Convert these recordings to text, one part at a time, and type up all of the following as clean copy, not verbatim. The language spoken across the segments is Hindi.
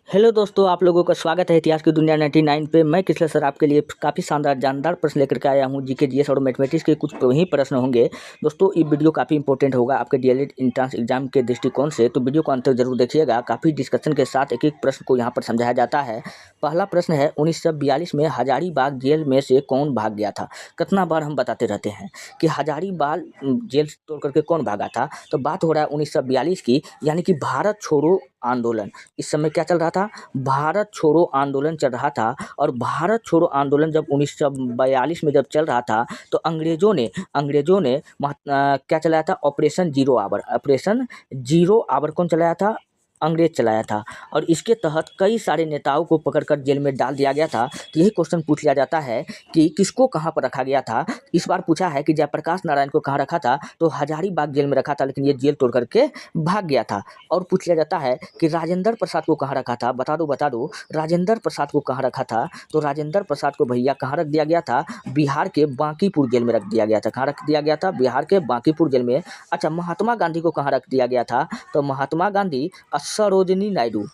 हेलो दोस्तों, आप लोगों का स्वागत है इतिहास की दुनिया 99 पे। मैं किसले सर आपके लिए काफ़ी शानदार जानदार प्रश्न लेकर के आया हूँ। जीके जीएस और मैथमेटिक्स के कुछ ही प्रश्न होंगे। दोस्तों ये वीडियो काफ़ी इंपॉर्टेंट होगा आपके डीएलएड एंट्रेंस एग्जाम के दृष्टिकोण से, तो वीडियो को अंत तक जरूर देखिएगा। काफ़ी डिस्कशन के साथ एक एक प्रश्न को यहाँ पर समझाया जाता है। पहला प्रश्न है, 1942 में हजारीबाग जेल में से कौन भाग गया था। कितना बार हम बताते रहते हैं कि हजारीबाग जेल तोड़ करके कौन भागा था, तो बात हो रहा है 1942 की, यानी कि भारत छोड़ो आंदोलन। इस समय क्या चल रहा था, भारत छोड़ो आंदोलन चल रहा था। और भारत छोड़ो आंदोलन जब 1942 में जब चल रहा था, तो अंग्रेजों ने क्या चलाया था, operation zero hour. Operation zero hour कौन चलाया था, अंग्रेज चलाया था। और इसके तहत कई सारे नेताओं को पकड़कर जेल में डाल दिया गया था। तो यही क्वेश्चन पूछ लिया जाता है कि किसको कहाँ पर रखा गया था। इस बार पूछा है कि जयप्रकाश नारायण को कहाँ रखा था, तो हजारीबाग जेल में रखा था, लेकिन ये जेल तोड़ करके भाग गया था। और पूछ लिया जाता है कि राजेंद्र प्रसाद को कहाँ रखा था, बता दो राजेंद्र प्रसाद को कहाँ रखा था। तो राजेंद्र प्रसाद को भैया कहाँ रख दिया गया था, बिहार के बांकीपुर जेल में रख दिया गया था। कहाँ रख दिया गया था, बिहार के बांकीपुर जेल में। अच्छा, महात्मा गांधी को कहाँ रख दिया गया था, तो महात्मा गांधी सरोजिनी नायडू।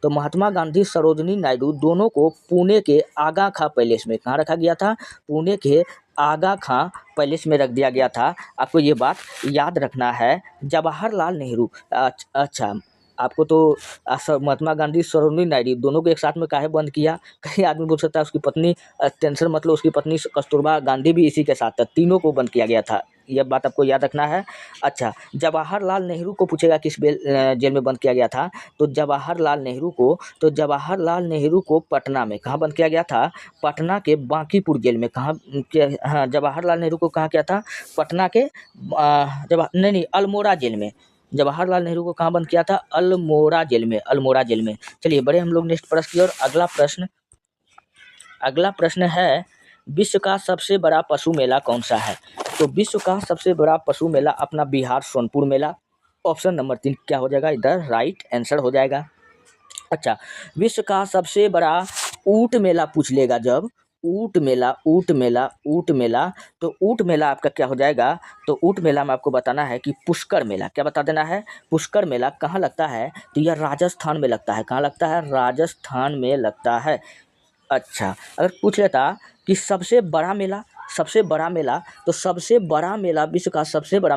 तो महात्मा गांधी सरोजिनी नायडू दोनों को पुणे के आगा खां पैलेस में कहाँ रखा गया था, पुणे के आगा खां पैलेस में रख दिया गया था। आपको ये बात याद रखना है। जवाहरलाल नेहरू, अच्छा आपको तो महात्मा गांधी सरोजिनी नायडू दोनों को एक साथ में काहे बंद किया। कहीं आदमी बोल सकता है उसकी पत्नी, टेंशन मतलब उसकी पत्नी कस्तूरबा गांधी भी इसी के साथ था, तीनों को बंद किया गया था। यह बात आपको याद रखना है। अच्छा, जवाहरलाल नेहरू को पूछेगा किस जेल में बंद किया गया था, तो जवाहरलाल नेहरू को पटना में कहाँ बंद किया गया था, पटना के बांकीपुर जेल में। कहाँ हाँ, जवाहरलाल नेहरू को कहाँ किया था, पटना के नहीं अल्मोड़ा जेल में। जवाहरलाल नेहरू को कहाँ बंद किया था, अल्मोड़ा जेल में। चलिए बड़े हम लोग नेक्स्ट प्रश्न की ओर। अगला प्रश्न है, विश्व का सबसे बड़ा पशु मेला कौन सा है। तो विश्व का सबसे बड़ा पशु मेला अपना बिहार सोनपुर मेला। ऑप्शन नंबर 3 क्या हो जाएगा, इधर राइट आंसर हो जाएगा। अच्छा, विश्व का सबसे बड़ा ऊंट मेला पूछ लेगा जब, ऊंट मेला, तो ऊंट मेला आपका क्या हो जाएगा, तो ऊंट मेला में आपको बताना है कि पुष्कर मेला। क्या बता देना है, पुष्कर मेला कहाँ लगता है, तो यह राजस्थान में लगता है। कहाँ लगता है, राजस्थान में लगता है। अच्छा, अगर पूछ लेता कि सबसे बड़ा मेला, तो सबसे बड़ा मेला, विश्व का सबसे बड़ा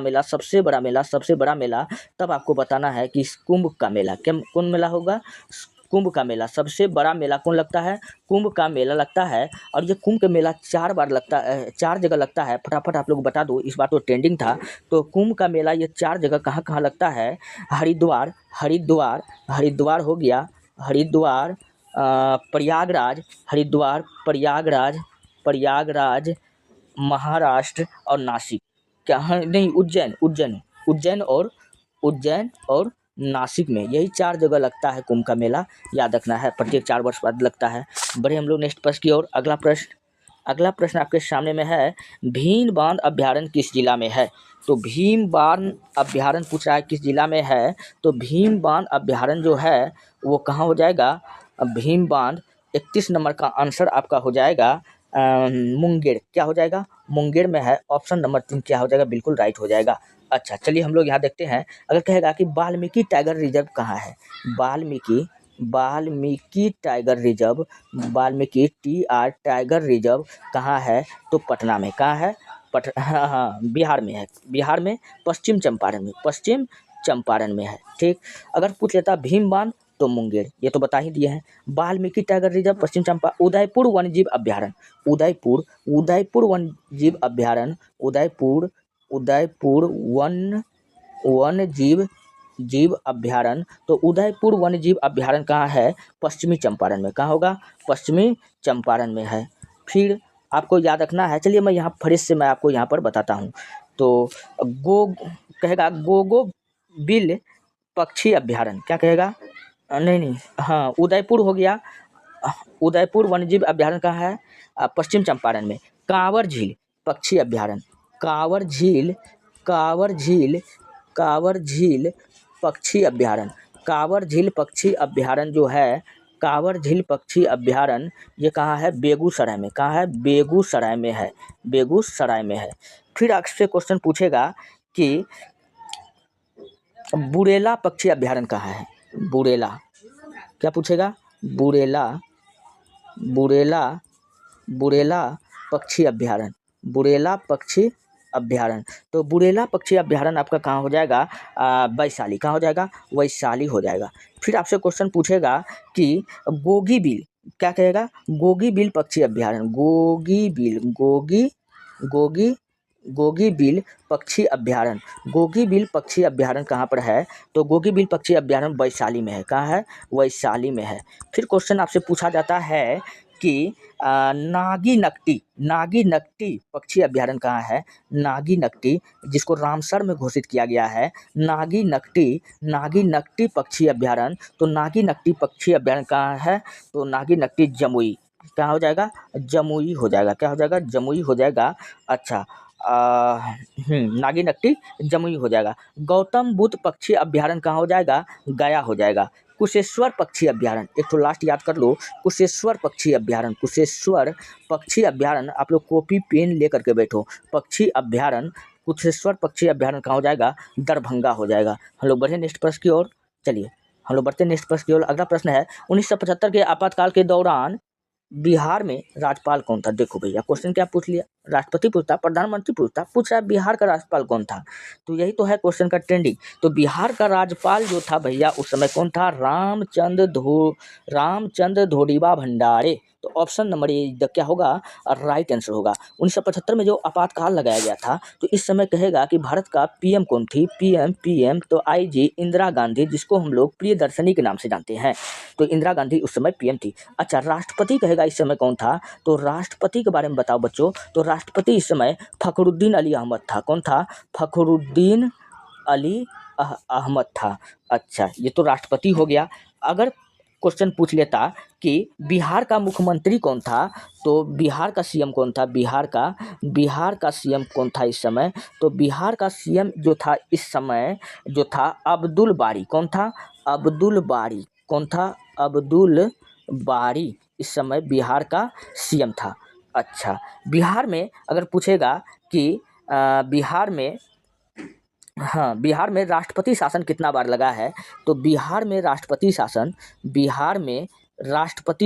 मेला, तब आपको बताना है कि कुंभ का मेला। कौन मेला होगा, कुंभ का मेला। सबसे बड़ा मेला कौन लगता है, कुंभ का मेला लगता है। और ये कुंभ का मेला 4 बार लगता है, 4 जगह लगता है। फटाफट आप लोग बता दो, इस बार तो ट्रेंडिंग था। तो कुंभ का मेला ये 4 जगह कहाँ कहाँ लगता है, हरिद्वार हो गया, प्रयागराज, महाराष्ट्र और नासिक। क्या, हाँ नहीं, उज्जैन और नासिक में, यही 4 जगह लगता है कुंभ का मेला। याद रखना है, प्रत्येक 4 वर्ष बाद लगता है। बढ़े हम लोग नेक्स्ट प्रश्न की ओर। अगला प्रश्न आपके सामने में है, भीमबांध अभ्यारण्य किस जिला में है। तो भीमबांध अभ्यारण्य पूछ रहा है किस जिला में है, तो भीमबांध अभ्यारण्य जो है वो कहाँ हो जाएगा, भीमबांध 31 नंबर का आंसर आपका हो जाएगा मुंगेर। क्या हो जाएगा, मुंगेर में है। ऑप्शन नंबर 3 क्या हो जाएगा, बिल्कुल राइट हो जाएगा। अच्छा, चलिए हम लोग यहाँ देखते हैं। अगर कहेगा कि वाल्मीकि टाइगर रिजर्व कहाँ है, Valmiki tiger reserve, Valmiki tiger reserve कहाँ है, तो पटना में। कहाँ है, हाँ, बिहार में है, बिहार में पश्चिम चंपारण में है। ठीक, अगर पूछ लेता भीमबांध, तो मुंगेर, ये तो बता ही दिए हैं। वाल्मीकि टाइगर रिजर्व पश्चिम चंपा, उदयपुर वन्यजीव अभ्यारण्य, उदयपुर वन्यजीव अभ्यारण्य, तो उदयपुर वन्यजीव अभ्यारण्य कहाँ है, पश्चिमी चंपारण में। कहाँ होगा, पश्चिमी चंपारण में है। फिर आपको याद रखना है, चलिए मैं यहाँ फ्रेश से मैं आपको यहाँ पर बताता हूँ। तो कहेगा गोगो बिल पक्षी अभ्यारण्य, क्या कहेगा, नहीं, हाँ, उदयपुर हो गया। उदयपुर वन्यजीव अभ्यारण्य कहाँ है, पश्चिम चंपारण में। कांवर झील पक्षी अभ्यारण्य, कांवर झील पक्षी अभ्यारण्य, जो है, कांवर झील पक्षी अभ्यारण्य, ये कहाँ है, बेगूसराय में। कहाँ है, बेगूसराय में है। फिर आपसे क्वेश्चन पूछेगा कि बुरेला पक्षी अभ्यारण्य कहाँ है? बुरेला, क्या पूछेगा? बुरेला, बुरेला, बुरेला पक्षी अभ्यारण्य, बुरेला पक्षी अभ्यारण्य। तो बुरेला पक्षी अभ्यारण्य आपका कहाँ हो जाएगा? वैशाली। कहाँ हो जाएगा? वैशाली हो जाएगा। फिर आपसे क्वेश्चन पूछेगा कि गोगीबिल, क्या कहेगा? गोगीबिल पक्षी अभ्यारण्य, गोगीबिल, गोगी गोगीबिल पक्षी अभ्यारण्य, गोगीबिल पक्षी अभ्यारण्य कहाँ पर है? तो गोगीबिल पक्षी अभ्यारण्य वैशाली में है। कहाँ है? वैशाली में है। फिर क्वेश्चन आपसे पूछा जाता है कि नागी नकटी पक्षी अभ्यारण्य कहाँ है? नागी नकटी, जिसको रामसर में घोषित किया गया है, नागी नकटी पक्षी अभ्यारण्य। तो नागी नकटी पक्षी अभ्यारण्य कहाँ है? तो नागी नकटी जमुई। क्या हो जाएगा? जमुई हो जाएगा। क्या हो जाएगा? जमुई हो जाएगा। अच्छा, नागी नकटी जमुई हो जाएगा। गौतम बुद्ध पक्षी अभ्यारण्य कहाँ हो जाएगा? गया हो जाएगा। कुशेश्वर पक्षी अभ्यारण्य, एक तो लास्ट याद कर लो, कुशेश्वर पक्षी अभ्यारण्य, कुशेश्वर पक्षी अभ्यारण्य। आप लोग कॉपी पेन लेकर के बैठो। पक्षी अभ्यारण्य, कुशेश्वर पक्षी अभ्यारण्य कहाँ हो जाएगा? दरभंगा हो जाएगा। हम लोग बढ़े नेक्स्ट प्रश्न की ओर। चलिए हम लोग बढ़ते नेक्स्ट प्रश्न की ओर। अगला प्रश्न है 1975 के आपातकाल के दौरान बिहार में राज्यपाल कौन था? देखो भैया, क्वेश्चन क्या पूछ लिया? राष्ट्रपति पूछता, प्रधानमंत्री पूछता, पूछ रहा है बिहार का राज्यपाल कौन था। तो यही तो है क्वेश्चन का ट्रेंडिंग। तो बिहार का राज्यपाल जो था भैया उस समय कौन था? रामचंद्र धोड़ीबा भंडारे। तो ऑप्शन नंबर ए क्या होगा? राइट आंसर होगा। 1975 में जो आपातकाल लगाया गया था, तो इस समय कहेगा कि भारत का पीएम कौन थी? पीएम तो आईजी इंदिरा गांधी, जिसको हम लोग प्रियदर्शनी के नाम से जानते हैं। तो इंदिरा गांधी उस समय पीएम थी। अच्छा, राष्ट्रपति कहेगा इस समय कौन था? तो राष्ट्रपति के बारे में बताओ बच्चों। तो राष्ट्रपति इस समय फखरुद्दीन अली अहमद था। कौन था? फखरुद्दीन अली अहमद था। अच्छा, ये तो राष्ट्रपति हो गया। अगर क्वेश्चन पूछ लेता कि बिहार का मुख्यमंत्री कौन था, तो बिहार का सीएम कौन था? बिहार का सीएम कौन था इस समय? तो बिहार का सीएम जो था इस समय जो था अब्दुल बारी। कौन था? अब्दुल बारी। कौन था? अब्दुल बारी इस समय बिहार का सीएम था। अच्छा, बिहार में अगर पूछेगा कि बिहार में राष्ट्रपति शासन कितना बार लगा है? तो बिहार में राष्ट्रपति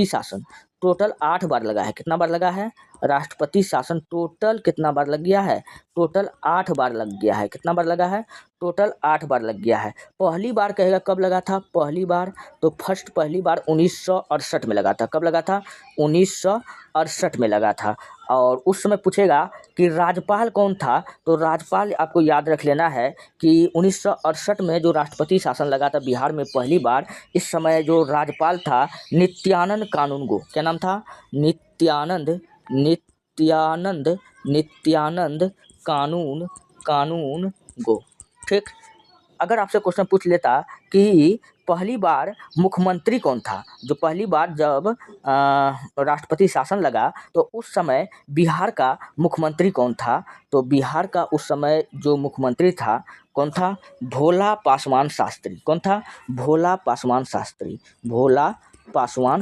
शासन टोटल 8 बार लगा है। कितना बार लगा है? राष्ट्रपति शासन टोटल कितना बार लग गया है? टोटल 8 बार लग गया है। कितना बार लगा है? टोटल 8 बार लग गया है। पहली बार कहेगा कब लगा था? पहली बार तो पहली बार 1968 में लगा था। कब लगा था? 1968 में लगा था। और उस समय पूछेगा कि राज्यपाल कौन था? तो राज्यपाल आपको याद रख लेना है कि 1968 में जो राष्ट्रपति शासन लगा था बिहार में पहली बार, इस समय जो राज्यपाल था नित्यानंद कानूनगो। क्या नाम था? नित्यानंद कानूनगो। ठीक। अगर आपसे क्वेश्चन पूछ लेता कि पहली बार मुख्यमंत्री कौन था, जो पहली बार जब राष्ट्रपति शासन लगा तो उस समय बिहार का मुख्यमंत्री कौन था? तो बिहार का उस समय जो मुख्यमंत्री था कौन था? भोला पासवान शास्त्री। कौन था? भोला पासवान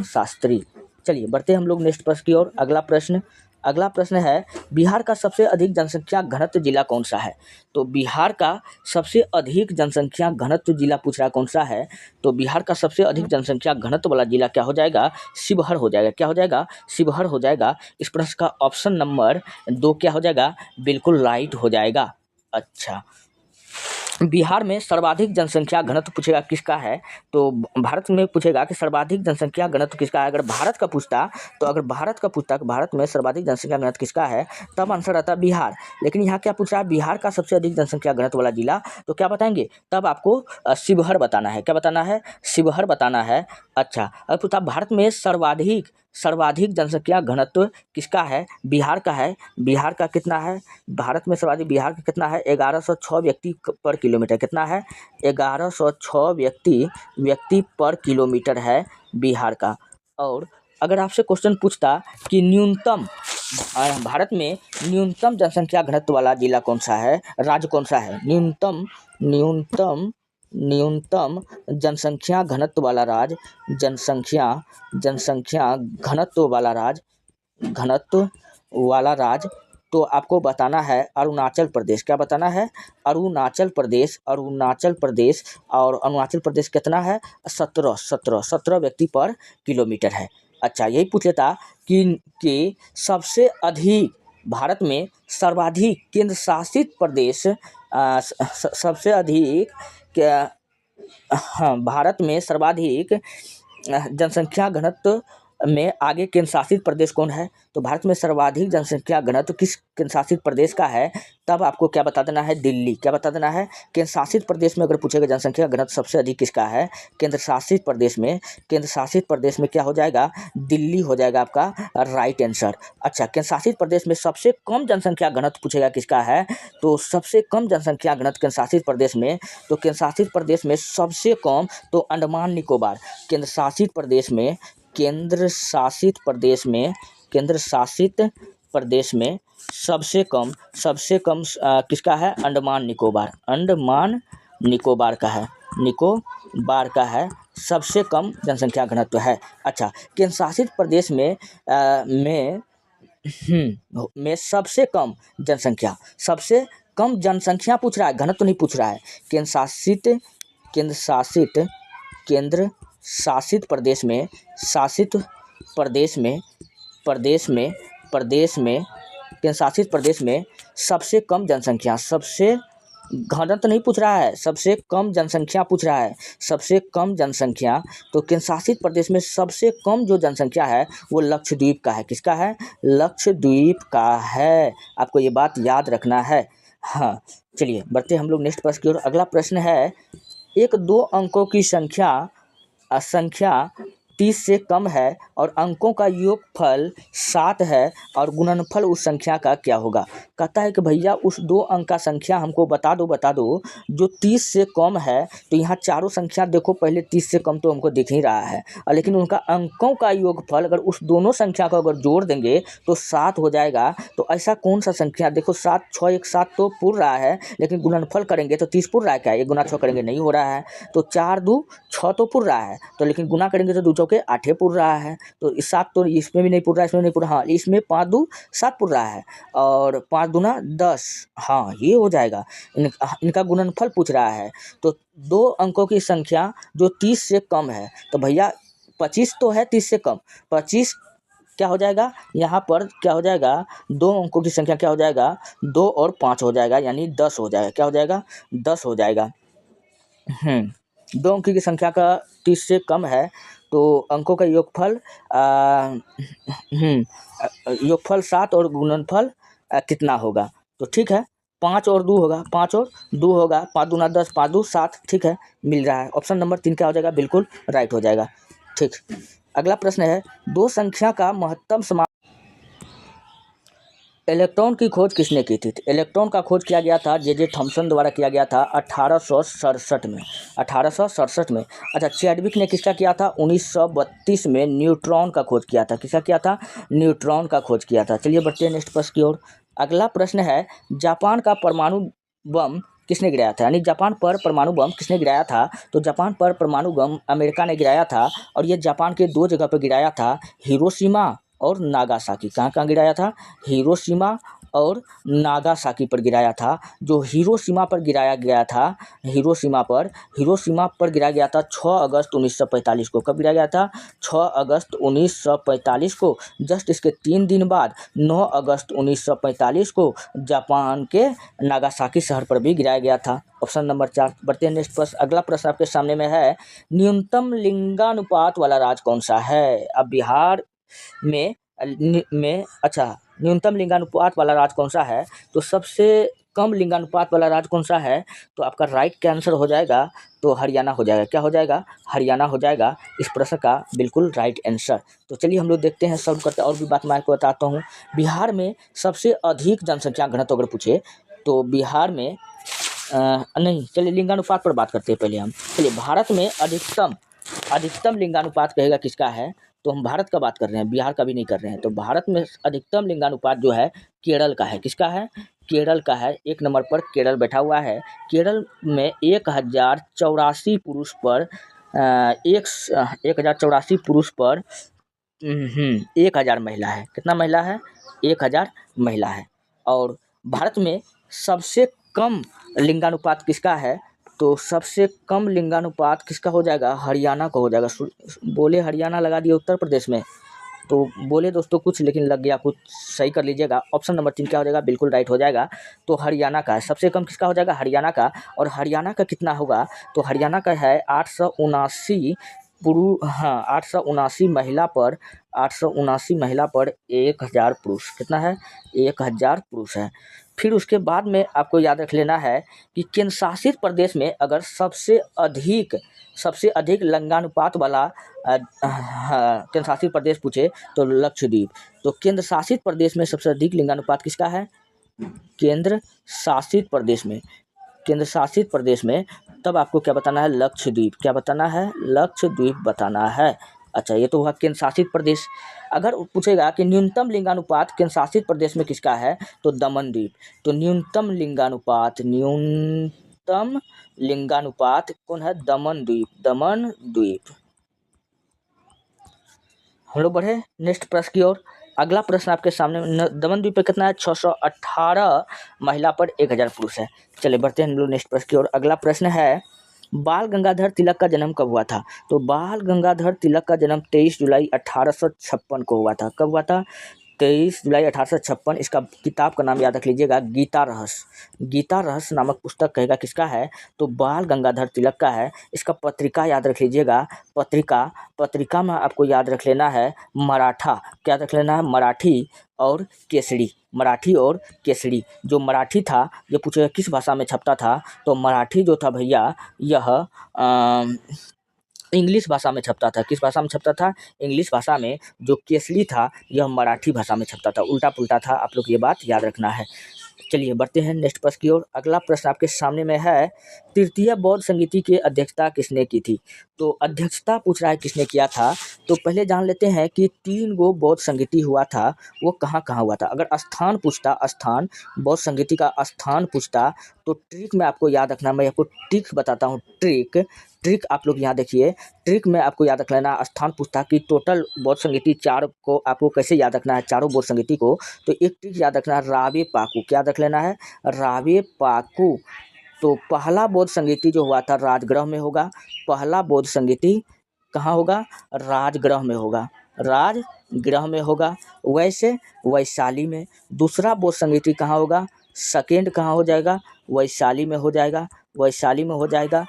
शास्त्री। चलिए बढ़ते हम लोग नेक्स्ट प्रश्न की ओर। अगला प्रश्न है बिहार का सबसे अधिक जनसंख्या घनत्व जिला कौन सा है? तो बिहार का सबसे अधिक जनसंख्या घनत्व जिला पूछ रहा कौन सा है? तो बिहार का सबसे अधिक जनसंख्या घनत्व वाला जिला क्या हो जाएगा? शिवहर हो जाएगा। क्या हो जाएगा? शिवहर हो जाएगा। इस प्रश्न का ऑप्शन नंबर 2 क्या हो जाएगा? बिल्कुल राइट हो जाएगा। अच्छा, बिहार में सर्वाधिक जनसंख्या घनत्व पूछेगा किसका है? तो भारत में पूछेगा कि सर्वाधिक जनसंख्या घनत्व किसका है। अगर भारत का पूछता कि भारत में सर्वाधिक जनसंख्या घनत्व किसका है, तब आंसर आता बिहार। लेकिन यहाँ क्या पूछ रहा है? बिहार का सबसे अधिक जनसंख्या घनत्व वाला जिला, तो क्या बताएंगे? तब आपको शिवहर बताना है। क्या बताना है? शिवहर बताना है। अच्छा, अगर पूछता भारत में सर्वाधिक जनसंख्या घनत्व किसका है? बिहार का है। बिहार का कितना है? भारत में सर्वाधिक बिहार का कितना है? 1106 व्यक्ति पर किलोमीटर। कितना है? 1106 व्यक्ति पर किलोमीटर है बिहार का। और अगर आपसे क्वेश्चन पूछता कि भारत में न्यूनतम जनसंख्या घनत्व वाला जिला कौन सा है, राज्य कौन सा है? न्यूनतम जनसंख्या घनत्व वाला राज्य, जनसंख्या घनत्व वाला राज्य तो आपको बताना है अरुणाचल प्रदेश। क्या बताना है? अरुणाचल प्रदेश। अरुणाचल प्रदेश, और अरुणाचल प्रदेश कितना है? 17 व्यक्ति पर किलोमीटर है। अच्छा, यही पूछ लेता कि सबसे अधिक भारत में सर्वाधिक केंद्र शासित प्रदेश सबसे अधिक क्या, हाँ, भारत में सर्वाधिक जनसंख्या घनत्व में आगे केंद्र शासित प्रदेश कौन है? तो भारत में सर्वाधिक जनसंख्या घनत्व किस केंद्र शासित प्रदेश का है? तब आपको क्या बता देना है? दिल्ली। क्या बता देना है? केंद्र शासित प्रदेश में अगर पूछेगा जनसंख्या घनत्व सबसे अधिक किसका है? केंद्र शासित प्रदेश में, केंद्र शासित प्रदेश में क्या हो जाएगा? दिल्ली हो जाएगा आपका राइट आंसर। अच्छा, केंद्र शासित प्रदेश में सबसे कम जनसंख्या घनत्व पूछेगा किसका है? तो सबसे कम जनसंख्या घनत्व केंद्र शासित प्रदेश में, तो केंद्र शासित प्रदेश में सबसे कम तो अंडमान निकोबार। केंद्र शासित प्रदेश में, केंद्र शासित प्रदेश में, केंद्र शासित प्रदेश में सबसे कम किसका है? अंडमान निकोबार। अंडमान निकोबार का है, निकोबार का है सबसे कम जनसंख्या घनत्व है। अच्छा, केंद्र शासित प्रदेश में में सबसे कम जनसंख्या, सबसे कम जनसंख्या पूछ रहा है, घनत्व नहीं पूछ रहा है। केंद्र शासित प्रदेश में, शासित प्रदेश में, केंद्र शासित प्रदेश में सबसे कम जनसंख्या, सबसे घनत्व नहीं पूछ रहा है, सबसे कम जनसंख्या पूछ रहा है, सबसे कम जनसंख्या। तो केंद्र शासित प्रदेश में सबसे कम जो जनसंख्या है वो लक्षद्वीप का है। किसका है? लक्षद्वीप का है। आपको ये बात याद रखना है। हाँ, चलिए बढ़ते हम लोग नेक्स्ट प्रश्न की ओर। अगला प्रश्न है, एक दो अंकों की संख्या 30 से कम है और अंकों का योगफल 7 है और गुणनफल उस संख्या का क्या होगा? कहता है कि भैया उस दो अंक का संख्या हमको बता दो जो 30 से कम है। तो यहाँ चारों संख्या देखो, पहले 30 से कम तो हमको दिख ही रहा है, लेकिन उनका अंकों का योगफल अगर उस दोनों संख्या को अगर जोड़ देंगे तो 7 हो जाएगा। तो ऐसा कौन सा संख्या? देखो 7 6 1 7 तो पूर रहा है, लेकिन गुणनफल करेंगे तो 30 पूर रहा है क्या? 1 गुना 6 करेंगे नहीं हो रहा है। तो 4 2 6 तो पूर रहा है, तो लेकिन गुना करेंगे तो 2 चौके 8 पूर रहा है। तो 7 तो इसमें भी नहीं पूर रहा है, इसमें नहीं पूर रहा। हाँ, इसमें 5 2 7 पूर रहा है और 5 दूना 10। हाँ, ये हो जाएगा। इनका गुणनफल पूछ रहा है। तो दो अंकों की संख्या जो 30 से कम है, तो भैया 25 तो है 30 से कम, 25 क्या हो जाएगा? यहाँ पर क्या हो जाएगा? दो अंकों की संख्या क्या हो जाएगा? 2 और 5 हो जाएगा, यानी 10 हो जाएगा। क्या हो जाएगा? 10 हो जाएगा। दो अंकों की संख्या का 30 से कम है, तो अंकों का योगफल योगफल 7 और गुणनफल कितना होगा? तो ठीक है, 5 और 2 होगा, 5 और 2 होगा, 5 दूना 10, 5 2 7। ठीक है, मिल रहा है। ऑप्शन नंबर 3 क्या हो जाएगा? बिल्कुल राइट हो जाएगा। ठीक, अगला प्रश्न है, दो संख्या का महत्तम समान। इलेक्ट्रॉन की खोज किसने की थी? इलेक्ट्रॉन का खोज किया गया था जे थॉमसन द्वारा किया गया था 1867 में, 1867 में। अच्छा, चैडविक ने किसका किया था? 1932 में न्यूट्रॉन का खोज किया था। किसका किया था? न्यूट्रॉन का खोज किया था। चलिए बढ़ते हैं नेक्स्ट प्रश्न की ओर। अगला प्रश्न है, जापान का परमाणु बम किसने गिराया था? यानी जापान पर परमाणु बम किसने गिराया था? तो जापान पर परमाणु बम अमेरिका ने गिराया था, और ये जापान के 2 जगह पर गिराया था, हिरोशिमा और नागासाकी। कहाँ कहाँ गिराया था? हिरोशिमा और नागासाकी पर गिराया था। जो हिरोशिमा पर गिराया गया था, हिरोशिमा पर गिराया गया था 6 अगस्त 1945 को। कब गिराया गया था? 6 अगस्त 1945 को। जस्ट इसके 3 दिन बाद 9 अगस्त 1945 को जापान के नागासाकी शहर पर भी गिराया गया था। Option number 4। बढ़ते हैं नेक्स्ट प्रश्न। अगला प्रश्न आपके सामने में है, न्यूनतम लिंगानुपात वाला राज्य कौन सा है? अब बिहार में अच्छा, न्यूनतम लिंगानुपात वाला राज्य कौन सा है? तो सबसे कम लिंगानुपात वाला राज्य कौन सा है? तो आपका राइट आंसर हो जाएगा, तो हरियाणा हो जाएगा। क्या हो जाएगा? हरियाणा हो जाएगा इस प्रश्न का बिल्कुल राइट आंसर। तो चलिए हम लोग देखते हैं, सॉल्व करते हैं। और भी बात मैं आपको बताता हूँ। बिहार में सबसे अधिक जनसंख्या घनत्व अगर पूछे तो बिहार में नहीं, चलिए लिंगानुपात पर बात करते हैं पहले हम। चलिए, भारत में अधिकतम लिंगानुपात कहेगा किसका है? तो हम भारत का बात कर रहे हैं, बिहार का भी नहीं कर रहे हैं। तो भारत में अधिकतम लिंगानुपात जो है केरल का है। किसका है? केरल का है। 1 नंबर पर केरल बैठा हुआ है। केरल में 1084 पुरुष पर 1084 पुरुष पर 1000 महिला है। कितना महिला है? 1000 महिला है। और भारत में सबसे कम लिंगानुपात किसका है? तो सबसे कम लिंगानुपात किसका हो जाएगा? हरियाणा का हो जाएगा। बोले हरियाणा लगा दिया उत्तर प्रदेश में, तो बोले दोस्तों कुछ लेकिन लग गया कुछ। सही कर लीजिएगा, ऑप्शन नंबर 3 क्या हो जाएगा? बिल्कुल राइट हो जाएगा। तो हरियाणा का है, सबसे कम किसका हो जाएगा? हरियाणा का। और हरियाणा का कितना होगा? तो हरियाणा का है 879 हाँ 879 महिला पर 1000 पुरुष। कितना है? 1000 पुरुष है। फिर उसके बाद में आपको याद रख लेना है कि केंद्र शासित प्रदेश में अगर सबसे अधिक लिंगानुपात वाला केंद्र शासित प्रदेश पूछे तो लक्षद्वीप। तो केंद्र शासित प्रदेश में सबसे अधिक लिंगानुपात किसका है? केंद्र शासित प्रदेश में तब आपको क्या बताना है? लक्षद्वीप। क्या बताना है? लक्षद्वीप बताना है। अच्छा, ये तो हुआ केंद्र शासित प्रदेश। अगर पूछेगा कि न्यूनतम लिंगानुपात केंद्र शासित प्रदेश में किसका है? तो दमनद्वीप। तो न्यूनतम लिंगानुपात कौन है? दमनद्वीप। हम लोग बढ़े नेक्स्ट प्रश्न की ओर। अगला प्रश्न आपके सामने, दमनद्वीप पे कितना है? 618 महिला पर 1000 पुरुष है। चलिए बढ़ते हैं हम लोग नेक्स्ट प्रश्न की ओर। अगला प्रश्न है, बाल गंगाधर तिलक का जन्म कब हुआ था? तो बाल गंगाधर तिलक का जन्म 23 जुलाई 1856 को हुआ था। कब हुआ था? 23 जुलाई 1856। इसका किताब का नाम याद रख लीजिएगा, गीता रहस्य नामक पुस्तक कहेगा किसका है? तो बाल गंगाधर तिलक का है। इसका पत्रिका याद रख लीजिएगा, पत्रिका में आपको याद रख लेना है मराठा। क्या रख लेना है? मराठी और केसरी। जो मराठी था, ये पूछेगा किस भाषा में छपता था? तो मराठी जो था भैया यह इंग्लिश भाषा में छपता था। किस भाषा में छपता था? इंग्लिश भाषा में। जो केसरी था यह मराठी भाषा में छपता था। उल्टा पुल्टा था, आप लोग ये बात याद रखना है। चलिए बढ़ते हैं नेक्स्ट प्रश्न की ओर। अगला प्रश्न आपके सामने में है, तृतीय बौद्ध संगीति की अध्यक्षता किसने की थी? तो अध्यक्षता पूछ रहा है किसने किया था। तो पहले जान लेते हैं कि 3 गो बौद्ध संगीति हुआ था, वो कहाँ हुआ था। अगर स्थान पूछता, बौद्ध संगीति का स्थान पूछता तो ट्रिक में आपको याद रखना। मैं आपको ट्रिक बताता हूँ। ट्रिक आप लोग यहाँ देखिए। ट्रिक में आपको याद रख लेना, स्थान पूछता कि टोटल बौद्ध संगीति 4 को आपको कैसे याद रखना है, चारों बौद्ध संगीति को। तो एक ट्रिक याद रखना, रावे पाकू। क्या रख लेना है? रावे पाकू। तो पहला बौद्ध संगीति जो हुआ था राजगृह में होगा। पहला बौद्ध संगीति कहाँ होगा? राजगृह में होगा। वैसे वैशाली में। दूसरा बौद्ध संगीति कहाँ होगा? सेकेंड कहाँ हो जाएगा? वैशाली में हो जाएगा।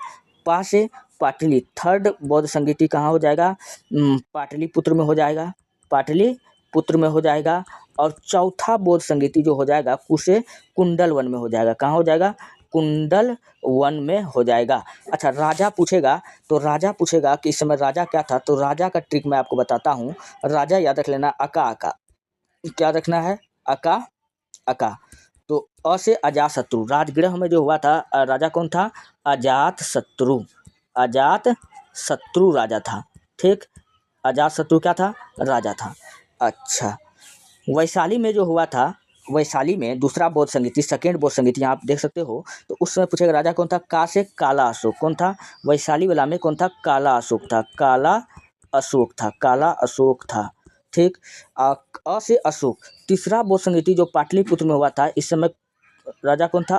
पासे पाटली। थर्ड बौद्ध संगीति कहाँ हो जाएगा? पाटलिपुत्र में हो जाएगा। और चौथा बौद्ध संगीति जो हो जाएगा उसे कुंडलवन में हो जाएगा। कहाँ हो जाएगा? कुंडलवन में हो जाएगा। अच्छा, राजा पूछेगा कि इस समय राजा क्या था। तो राजा का ट्रिक मैं आपको बताता हूँ। राजा याद रख लेना, अका। क्या रखना है? अका। तो अ से अजातशत्रु। राजगृह में जो हुआ था राजा कौन था? अजातशत्रु राजा था। ठीक, अजातशत्रु क्या था? राजा था। अच्छा, वैशाली में जो हुआ था, वैशाली में दूसरा बौद्ध संगीति, सेकेंड बौद्ध संगीति यहाँ आप देख सकते हो। तो उस समय पूछेगा राजा कौन था? का से काला अशोक। कौन था? वैशाली वाला में कौन था? काला अशोक था। ठीक, अ से अशोक। तीसरा बौद्ध संगीति जो पाटलिपुत्र में हुआ था, इस समय राजा कौन था?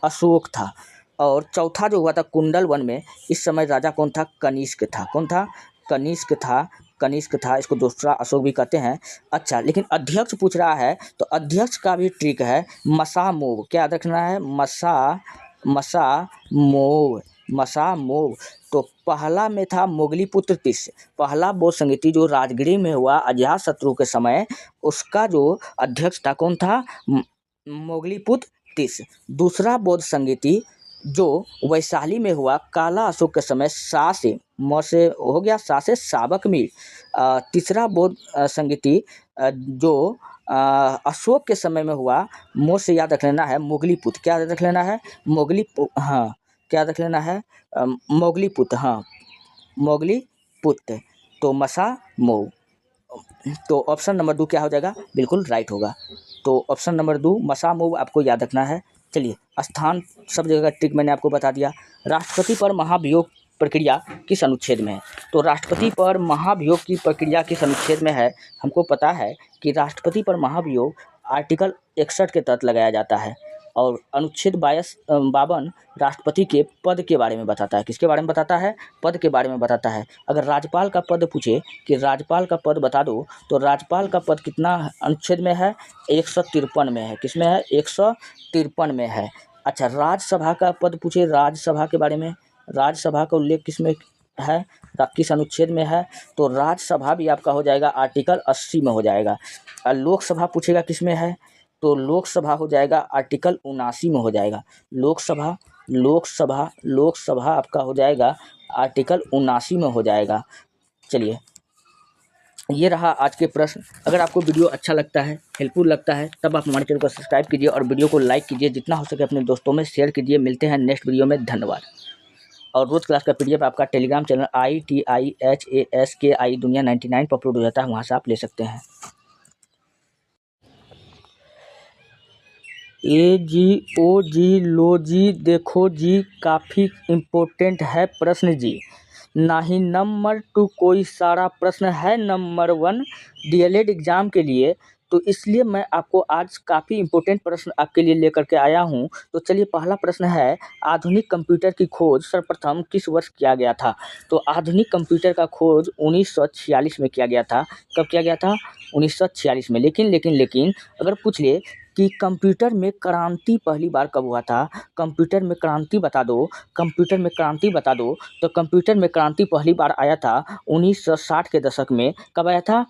अशोक था। और चौथा जो हुआ था कुंडलवन में, इस समय राजा कौन था? कनिष्क था। कौन था? कनिष्क था। इसको दूसरा अशोक भी कहते हैं। अच्छा, लेकिन अध्यक्ष पूछ रहा है तो अध्यक्ष का भी ट्रिक है, मसा मोव। क्या याद रखना है? मसा मोव। तो पहला में था मोगलीपुत्र तिस्य। पहला बौद्ध संगीति जो राजगृह में हुआ अजातशत्रु के समय, उसका जो अध्यक्ष था कौन था? मोगलीपुत्र तिस्य। दूसरा बौद्ध संगीति जो वैशाली में हुआ काला अशोक के समय, सा से साबक मीर। तीसरा बौद्ध संगीति जो अशोक के समय में हुआ, मो से याद रख लेना है मोगलीपुत्र। क्या याद रख लेना है? मोगलीपुत्र। तो मसा मोव। तो ऑप्शन नंबर 2 क्या हो जाएगा? बिल्कुल राइट होगा। तो ऑप्शन नंबर 2 मसा मोव आपको याद रखना है। चलिए, स्थान सब जगह का ट्रिक मैंने आपको बता दिया। राष्ट्रपति पर महाभियोग प्रक्रिया किस अनुच्छेद में है? तो राष्ट्रपति पर महाभियोग की प्रक्रिया किस अनुच्छेद में है? हमको पता है कि राष्ट्रपति पर महाभियोग आर्टिकल 61 के तहत लगाया जाता है। और अनुच्छेद 52 राष्ट्रपति के पद के बारे में बताता है। किसके बारे में बताता है? पद के बारे में बताता है। अगर राज्यपाल का पद पूछे कि राज्यपाल का पद बता दो, तो राज्यपाल का पद कितना अनुच्छेद में है? 153 में है। किसमें है? 153 में है। अच्छा, राज्यसभा का पद पूछे, राज्यसभा के बारे में, राज्यसभा का उल्लेख किसमें है, किस अनुच्छेद में है? तो राज्यसभा भी आपका हो जाएगा आर्टिकल 80 में हो जाएगा। लोकसभा पूछेगा किसमें है, तो लोकसभा हो जाएगा आर्टिकल 79 में हो जाएगा। लोकसभा लोकसभा लोकसभा आपका हो जाएगा आर्टिकल 79 में हो जाएगा। चलिए, ये रहा आज के प्रश्न। अगर आपको वीडियो अच्छा लगता है, हेल्पफुल लगता है, तब आप हमारे चैनल को सब्सक्राइब कीजिए और वीडियो को लाइक कीजिए, जितना हो सके अपने दोस्तों में शेयर कीजिए। मिलते हैं नेक्स्ट वीडियो में, धन्यवाद। और रोज क्लास का PDF आपका टेलीग्राम चैनल ITIHASKI दुनिया 99 पर अपलोड हो जाता है, वहाँ से आप ले सकते हैं। AGOG लो जी, देखो जी, काफ़ी इम्पोर्टेंट है प्रश्न जी। ना ही नंबर 2 कोई सारा प्रश्न है नंबर 1 DLED एग्ज़ाम के लिए, तो इसलिए मैं आपको आज काफ़ी इम्पोर्टेंट प्रश्न आपके लिए लेकर के आया हूं। तो चलिए, पहला प्रश्न है, आधुनिक कंप्यूटर की खोज सर्वप्रथम किस वर्ष किया गया था? तो आधुनिक कंप्यूटर का खोज 1946 में किया गया था। कब किया गया था? 1946 में। लेकिन अगर पूछ ले कि कंप्यूटर में क्रांति पहली बार कब हुआ था, कंप्यूटर में क्रांति बता दो, कंप्यूटर में क्रांति बता दो, तो कंप्यूटर में क्रांति पहली बार आया था 1960 के दशक में। कब आया था?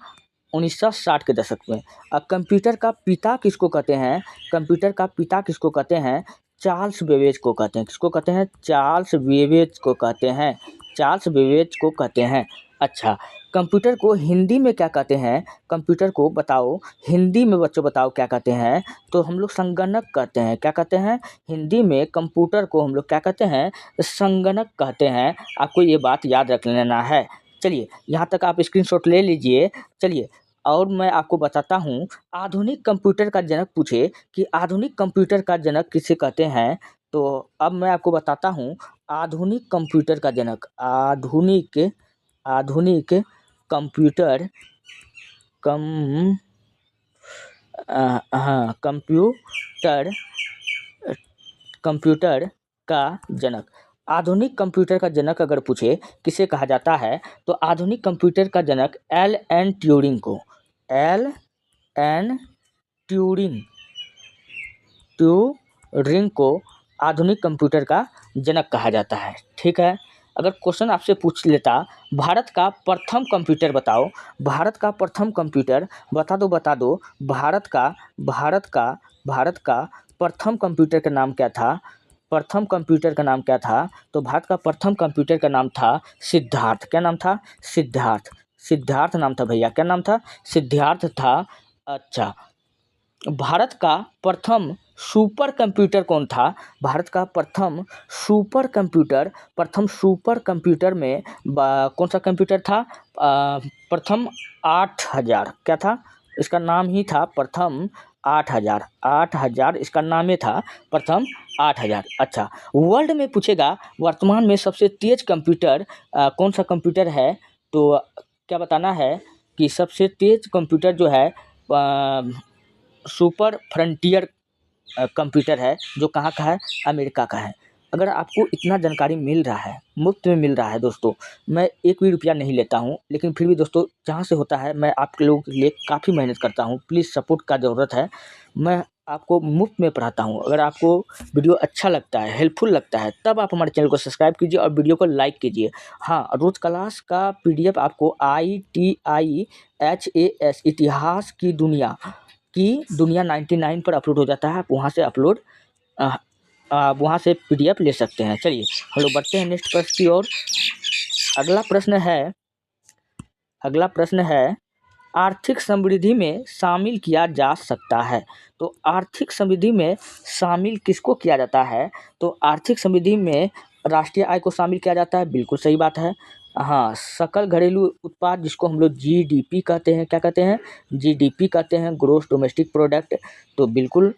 1960 के दशक में। अब कंप्यूटर का पिता किसको कहते हैं? कंप्यूटर का पिता किसको कहते हैं? चार्ल्स बेबेज को कहते हैं। किसको कहते हैं? चार्ल्स बेबेज को कहते हैं। चार्ल्स बेबेज को कहते हैं। अच्छा, कंप्यूटर को हिंदी में क्या कहते हैं? कंप्यूटर को बताओ हिंदी में, बच्चों बताओ क्या कहते हैं? तो हम लोग संगणक कहते हैं। क्या कहते हैं? हिंदी में कंप्यूटर को हम लोग क्या कहते हैं? संगणक कहते हैं। आपको ये बात याद रख लेना है। चलिए, यहाँ तक आप स्क्रीनशॉट ले लीजिए। चलिए, और मैं आपको बताता हूँ, आधुनिक कंप्यूटर का जनक पूछे कि आधुनिक कंप्यूटर का जनक किसे कहते हैं, तो अब मैं आपको बताता हूँ आधुनिक कंप्यूटर का जनक। आधुनिक कंप्यूटर कंप्यूटर का जनक। आधुनिक कंप्यूटर का जनक अगर पूछे किसे कहा जाता है, तो आधुनिक कंप्यूटर का जनक एल.एन. ट्यूरिंग को आधुनिक कंप्यूटर का जनक कहा जाता है। ठीक है। अगर क्वेश्चन आपसे पूछ लेता, भारत का प्रथम कंप्यूटर बताओ, भारत का प्रथम कंप्यूटर बता दो, भारत का प्रथम कंप्यूटर का नाम क्या था? प्रथम कंप्यूटर का नाम क्या था? तो भारत का प्रथम कंप्यूटर का नाम था सिद्धार्थ। क्या नाम था? सिद्धार्थ नाम था भैया। क्या नाम था? सिद्धार्थ था। अच्छा, भारत का प्रथम सुपर कंप्यूटर कौन था? भारत का प्रथम सुपर कंप्यूटर में कौन सा कंप्यूटर था? प्रथम 8000। क्या था? इसका नाम ही था प्रथम 8000 इसका नाम ही था प्रथम 8000। अच्छा, वर्ल्ड में पूछेगा वर्तमान में सबसे तेज कंप्यूटर कौन सा कंप्यूटर है? तो क्या बताना है कि सबसे तेज कंप्यूटर जो है सुपर फ्रंटियर कंप्यूटर है, जो कहाँ का है? अमेरिका का है। अगर आपको इतना जानकारी मिल रहा है, मुफ्त में मिल रहा है दोस्तों, मैं एक भी रुपया नहीं लेता हूँ, लेकिन फिर भी दोस्तों जहाँ से होता है मैं आप लोगों के लिए काफ़ी मेहनत करता हूँ। प्लीज़ सपोर्ट का ज़रूरत है। मैं आपको मुफ्त में पढ़ाता हूँ। अगर आपको वीडियो अच्छा लगता है, हेल्पफुल लगता है, तब आप हमारे चैनल को सब्सक्राइब कीजिए और वीडियो को लाइक कीजिए। हाँ, रोज क्लास का PDF आपको ITIHAS इतिहास की दुनिया 99 पर अपलोड हो जाता है। आप वहाँ से PDF ले सकते हैं। चलिए, हम लोग बढ़ते हैं नेक्स्ट प्रश्न की ओर। अगला प्रश्न है, आर्थिक समृद्धि में शामिल किया जा सकता है। तो आर्थिक समृद्धि में शामिल किसको किया जाता है? तो आर्थिक समृद्धि में राष्ट्रीय आय को शामिल किया जाता है। बिल्कुल सही बात है। हाँ, सकल घरेलू उत्पाद जिसको हम लोग GDP कहते हैं। क्या कहते हैं? GDP कहते हैं, ग्रोस डोमेस्टिक प्रोडक्ट। तो बिल्कुल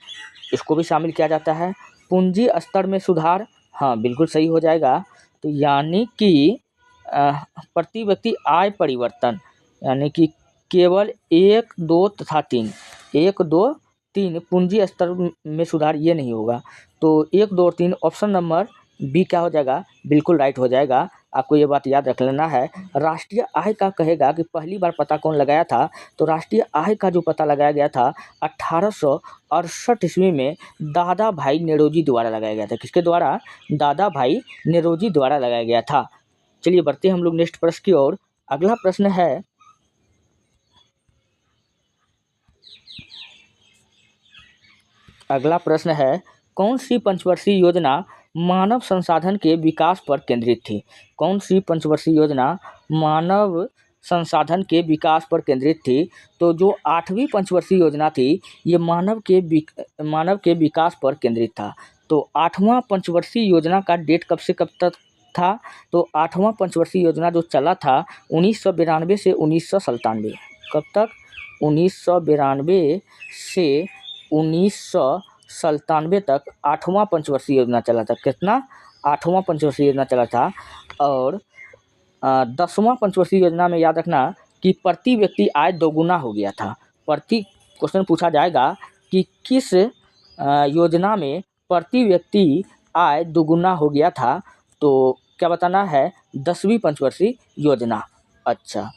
इसको भी शामिल किया जाता है। पूंजी स्तर में सुधार, हाँ बिल्कुल सही हो जाएगा। तो यानी कि प्रति व्यक्ति आय परिवर्तन, यानी कि केवल 1, 2 तथा 3, 1, 2 3 पूंजी स्तर में सुधार, ये नहीं होगा। तो 1, 2 और 3 ऑप्शन नंबर बी क्या हो जाएगा, बिल्कुल राइट हो जाएगा। आपको ये बात याद रख लेना है। राष्ट्रीय आय का कहेगा कि पहली बार पता कौन लगाया था, तो राष्ट्रीय आय का जो पता लगाया गया था 1868 ईस्वी में दादा भाई नेरोजी द्वारा लगाया गया था। किसके द्वारा? दादा भाई नेरोजी द्वारा लगाया गया था। चलिए बढ़ते हैं हम लोग नेक्स्ट प्रश्न की ओर। अगला प्रश्न है, अगला प्रश्न है, कौन सी पंचवर्षीय योजना मानव संसाधन के विकास पर केंद्रित थी? कौन सी पंचवर्षीय योजना मानव संसाधन के विकास पर केंद्रित थी? तो जो 8वीं पंचवर्षीय योजना थी, ये मानव के विकास पर केंद्रित था। तो 8वां पंचवर्षीय योजना का डेट कब से कब तक था? तो 8वां पंचवर्षीय योजना जो चला था 1992 से 1997। कब तक? 1992 से 1997 तक 8वां पंचवर्षीय योजना चला था। कितना? 8वां पंचवर्षीय योजना चला था। और 10वां पंचवर्षीय योजना में याद रखना कि प्रति व्यक्ति आय दोगुना हो गया था। क्वेश्चन पूछा जाएगा कि किस योजना में प्रति व्यक्ति आय दोगुना हो गया था, तो क्या बताना है? 10वीं पंचवर्षीय योजना। अच्छा,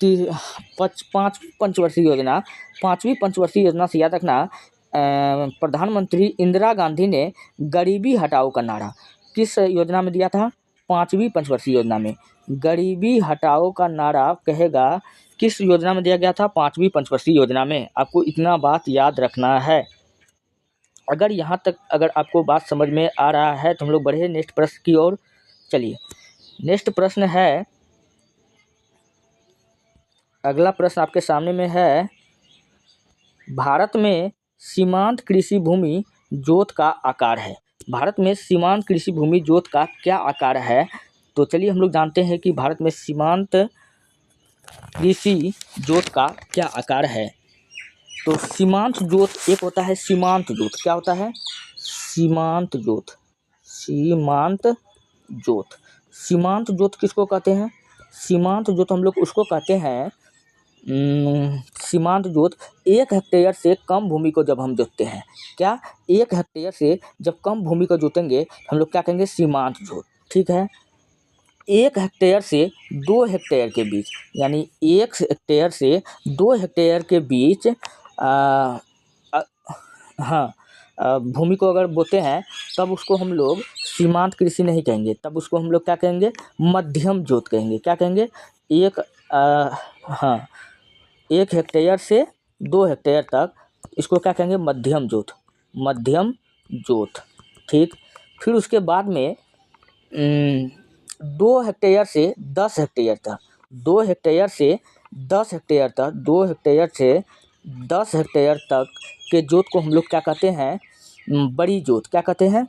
5वीं पंचवर्षीय योजना। 5वीं पंचवर्षीय योजना से याद रखना, प्रधानमंत्री इंदिरा गांधी ने गरीबी हटाओ का नारा किस योजना में दिया था? 5वीं पंचवर्षीय योजना में। गरीबी हटाओ का नारा कहेगा किस योजना में दिया गया था? 5वीं पंचवर्षीय योजना में। आपको इतना बात याद रखना है। अगर यहाँ तक अगर आपको बात समझ में आ रहा है तो हम लोग बढ़े नेक्स्ट प्रश्न की ओर। चलिए नेक्स्ट प्रश्न है, अगला प्रश्न आपके सामने में है, भारत में सीमांत कृषि भूमि जोत का आकार है। भारत में सीमांत कृषि भूमि जोत का क्या आकार है? तो चलिए हम लोग जानते हैं कि भारत में सीमांत कृषि जोत का क्या आकार है। तो सीमांत जोत एक होता है सीमांत जोत। क्या होता है? सीमांत जोत। सीमांत जोत। सीमांत जोत किसको कहते हैं? सीमांत जोत हम लोग उसको कहते हैं, सीमांत जोत 1 हेक्टेयर से कम भूमि को जब हम जोतते हैं। क्या? 1 हेक्टेयर से जब कम भूमि को जोतेंगे हम लोग क्या कहेंगे? सीमांत जोत। ठीक है। 1 हेक्टेयर से 2 हेक्टेयर के बीच, यानी 1 हेक्टेयर से 2 हेक्टेयर के बीच भूमि को अगर बोते हैं तब उसको हम लोग सीमांत कृषि नहीं कहेंगे, तब उसको हम लोग क्या कहेंगे? मध्यम जोत कहेंगे। क्या कहेंगे? 1 हेक्टेयर से 2 हेक्टेयर तक इसको क्या कहेंगे? मध्यम जोत। मध्यम जोत। ठीक। फिर उसके बाद में 2 हेक्टेयर से 10 हेक्टेयर तक, 2 हेक्टेयर से 10 हेक्टेयर तक, 2 हेक्टेयर से 10 हेक्टेयर तक के जोत को हम लोग क्या कहते हैं? बड़ी जोत। क्या कहते हैं?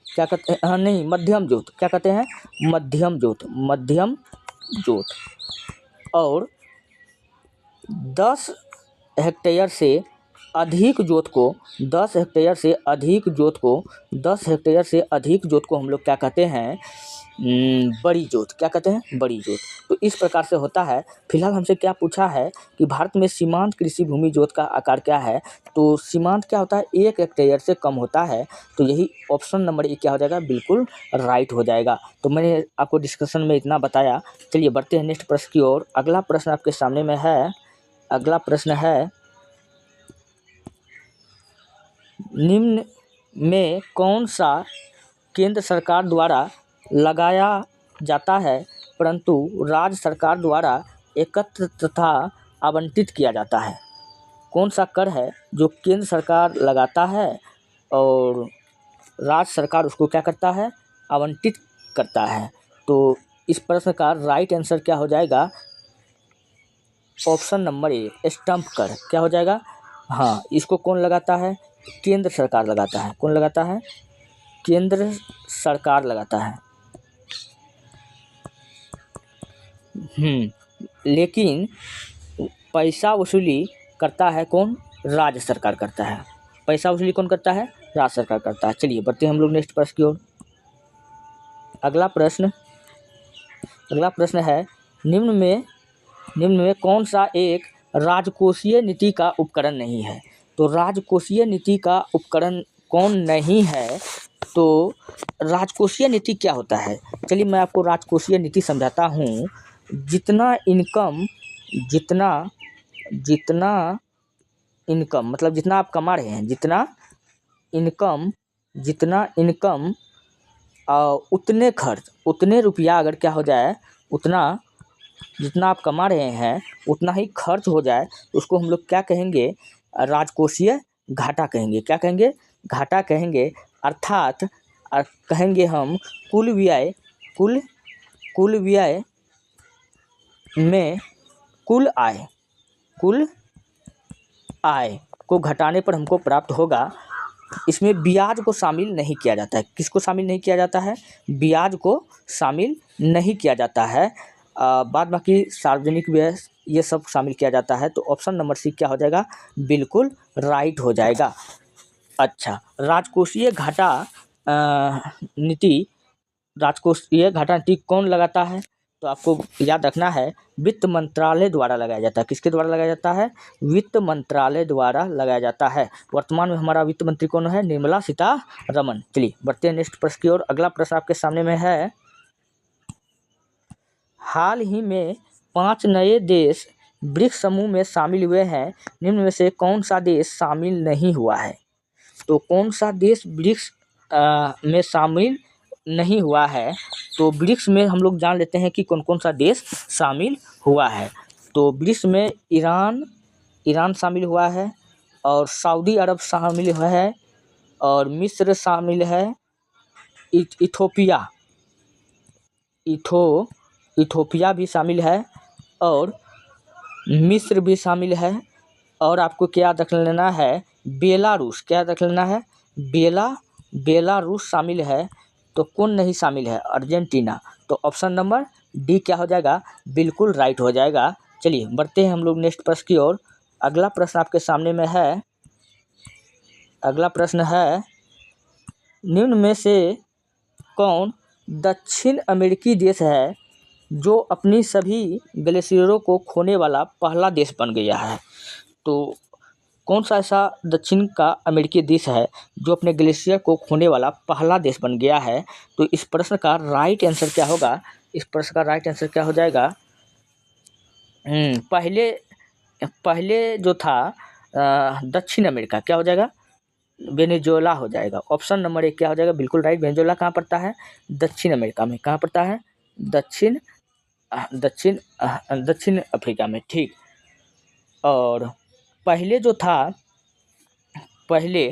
क्या कहते हैं? हाँ नहीं, मध्यम जोत। क्या कहते हैं? मध्यम जोत। मध्यम जोत। और 10 हेक्टेयर से अधिक जोत को 10 हेक्टेयर से अधिक जोत को 10 हेक्टेयर से अधिक जोत को हम लोग क्या कहते हैं? बड़ी जोत। क्या कहते हैं? बड़ी जोत। तो इस प्रकार से होता है। फिलहाल हमसे क्या पूछा है कि भारत में सीमांत कृषि भूमि जोत का आकार क्या है? तो सीमांत क्या होता है? 1 हेक्टेयर से कम होता है। तो यही ऑप्शन नंबर ए क्या हो जाएगा? बिल्कुल राइट हो जाएगा। तो मैंने आपको डिस्कशन में इतना बताया। चलिए बढ़ते हैं नेक्स्ट प्रश्न की ओर। अगला प्रश्न आपके सामने में है। अगला प्रश्न है, निम्न में कौन सा केंद्र सरकार द्वारा लगाया जाता है परंतु राज्य सरकार द्वारा एकत्र तथा आवंटित किया जाता है? कौन सा कर है जो केंद्र सरकार लगाता है और राज्य सरकार उसको क्या करता है? आवंटित करता है। तो इस प्रश्न का राइट आंसर क्या हो जाएगा? ऑप्शन नंबर ए, स्टंप कर। क्या हो जाएगा? हाँ, इसको कौन लगाता है? केंद्र सरकार लगाता है। कौन लगाता है? केंद्र सरकार लगाता है। लेकिन पैसा वसूली करता है कौन? राज्य सरकार करता है। पैसा वसूली कौन करता है? राज्य सरकार करता है। चलिए बढ़ते हैं हम लोग नेक्स्ट प्रश्न की ओर। अगला प्रश्न है, निम्न में कौन सा एक राजकोषीय नीति का उपकरण नहीं है? तो राजकोषीय नीति का उपकरण कौन नहीं है? तो राजकोषीय नीति क्या होता है? चलिए मैं आपको राजकोषीय नीति समझाता हूँ। जितना इनकम मतलब जितना आप कमा रहे हैं, जितना इनकम उतने खर्च, उतने रुपया अगर क्या हो जाए, उतना जितना आप कमा रहे हैं उतना ही खर्च हो जाए तो उसको हम लोग क्या कहेंगे? राजकोषीय घाटा कहेंगे। क्या कहेंगे? घाटा कहेंगे। अर्थात कहेंगे हम कुल व्यय में कुल आय को घटाने पर हमको प्राप्त होगा। इसमें ब्याज को शामिल नहीं किया जाता है। किसको शामिल नहीं किया जाता है? ब्याज को शामिल नहीं किया जाता है। बाद बाकी सार्वजनिक व्यय ये सब शामिल किया जाता है। तो ऑप्शन नंबर सी क्या हो जाएगा? बिल्कुल राइट हो जाएगा। अच्छा, राजकोषीय घाटा नीति कौन लगाता है? तो आपको याद रखना है, वित्त मंत्रालय द्वारा लगाया जाता है। किसके द्वारा लगाया जाता है? वित्त मंत्रालय द्वारा लगाया जाता है। वर्तमान में हमारा वित्त मंत्री कौन है? निर्मला सीतारमण। चलिए बढ़ते हैं नेक्स्ट प्रश्न की ओर। अगला प्रश्न आपके सामने में है, हाल ही में 5 नए देश ब्रिक्स समूह में शामिल हुए हैं, निम्न में से कौन सा देश शामिल नहीं हुआ है? तो कौन सा देश ब्रिक्स में शामिल नहीं हुआ है? तो ब्रिक्स में हम लोग जान लेते हैं कि कौन कौन सा देश शामिल हुआ है। तो ब्रिक्स में ईरान शामिल हुआ है, और सऊदी अरब शामिल हुआ है, और मिस्र शामिल है, इथोपिया भी शामिल है, और मिस्र भी शामिल है, और आपको क्या रख लेना है? बेलारूस। क्या रख लेना है? बेलारूस शामिल है। तो कौन नहीं शामिल है? अर्जेंटीना। तो ऑप्शन नंबर डी क्या हो जाएगा? बिल्कुल राइट हो जाएगा। चलिए बढ़ते हैं हम लोग नेक्स्ट प्रश्न की ओर। अगला प्रश्न आपके सामने में है, अगला प्रश्न है, निम्न में से कौन दक्षिण अमेरिकी देश है जो अपनी सभी ग्लेशियरों को खोने वाला पहला देश बन गया है? तो कौन सा ऐसा दक्षिण का अमेरिकी देश है जो अपने ग्लेशियर को खोने वाला पहला देश बन गया है? तो इस प्रश्न का राइट आंसर क्या होगा? इस प्रश्न का राइट आंसर क्या हो जाएगा? पहले जो था दक्षिण अमेरिका, क्या हो जाएगा? वेनेजुएला हो जाएगा। ऑप्शन नंबर 1 क्या हो जाएगा? बिल्कुल राइट। वेनेजुएला कहाँ पड़ता है? दक्षिण अमेरिका में। कहाँ पड़ता है? दक्षिण अफ्रीका में। ठीक। और पहले जो था, पहले